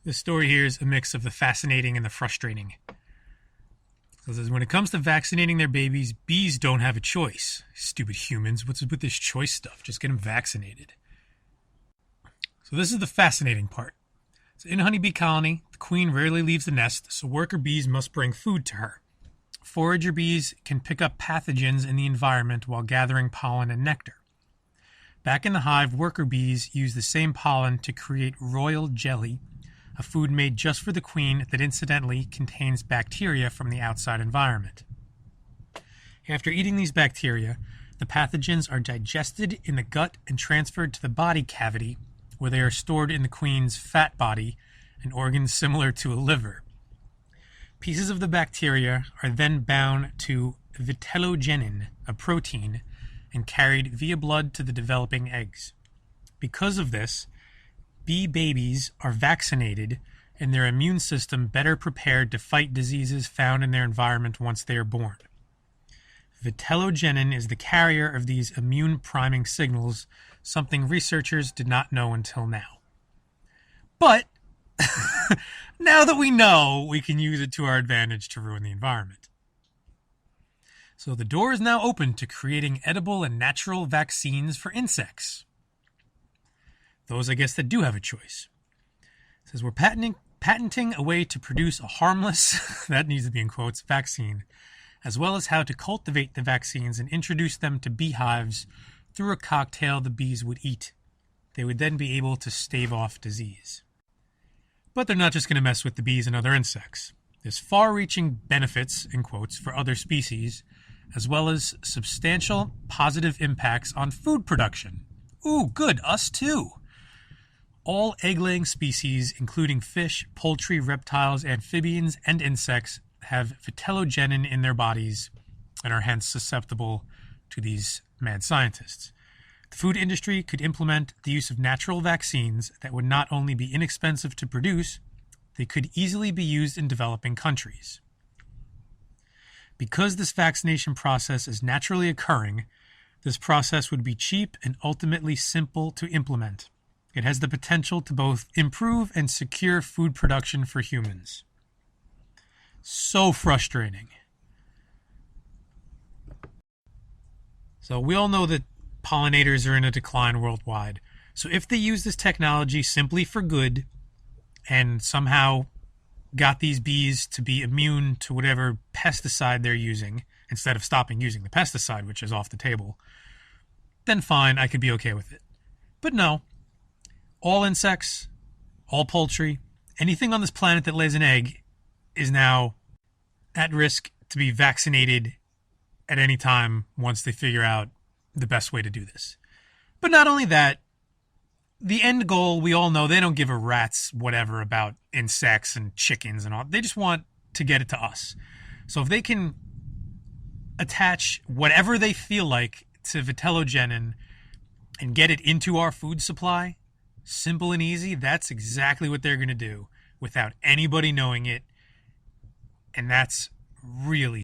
The story here is a mix of the fascinating and the frustrating. So it says, when it comes to vaccinating their babies, bees don't have a choice. Stupid humans, what's with this choice stuff? Just get them vaccinated. So this is the fascinating part. So in a honeybee colony, the queen rarely leaves the nest, so worker bees must bring food to her. Forager bees can pick up pathogens in the environment while gathering pollen and nectar. Back in the hive, worker bees use the same pollen to create royal jelly, a food made just for the queen that incidentally contains bacteria from the outside environment. After eating these bacteria, the pathogens are digested in the gut and transferred to the body cavity, where they are stored in the queen's fat body, an organ similar to a liver. Pieces of the bacteria are then bound to vitellogenin, a protein, and carried via blood to the developing eggs. Because of this, bee babies are vaccinated and their immune system better prepared to fight diseases found in their environment once they are born. Vitellogenin is the carrier of these immune priming signals, something researchers did not know until now. But now that we know, we can use it to our advantage to ruin the environment. So the door is now open to creating edible and natural vaccines for insects. Those, I guess, that do have a choice. It says we're patenting a way to produce a harmless, that needs to be in quotes, vaccine, as well as how to cultivate the vaccines and introduce them to beehives through a cocktail the bees would eat. They would then be able to stave off disease. But they're not just going to mess with the bees and other insects. There's far-reaching benefits, in quotes, for other species, as well as substantial positive impacts on food production. Ooh, good, us too. All egg-laying species, including fish, poultry, reptiles, amphibians, and insects, have vitellogenin in their bodies and are hence susceptible to these mad scientists. The food industry could implement the use of natural vaccines that would not only be inexpensive to produce, they could easily be used in developing countries. Because this vaccination process is naturally occurring, this process would be cheap and ultimately simple to implement. It has the potential to both improve and secure food production for humans. So frustrating. So we all know that pollinators are in a decline worldwide. So if they use this technology simply for good and somehow got these bees to be immune to whatever pesticide they're using instead of stopping using the pesticide, which is off the table, then fine, I could be okay with it. But no. All insects, all poultry, anything on this planet that lays an egg is now at risk to be vaccinated at any time once they figure out the best way to do this. But not only that, the end goal, we all know they don't give a rat's whatever about insects and chickens and all. They just want to get it to us. So if they can attach whatever they feel like to vitellogenin and get it into our food supply, simple and easy, that's exactly what they're going to do without anybody knowing it. And that's really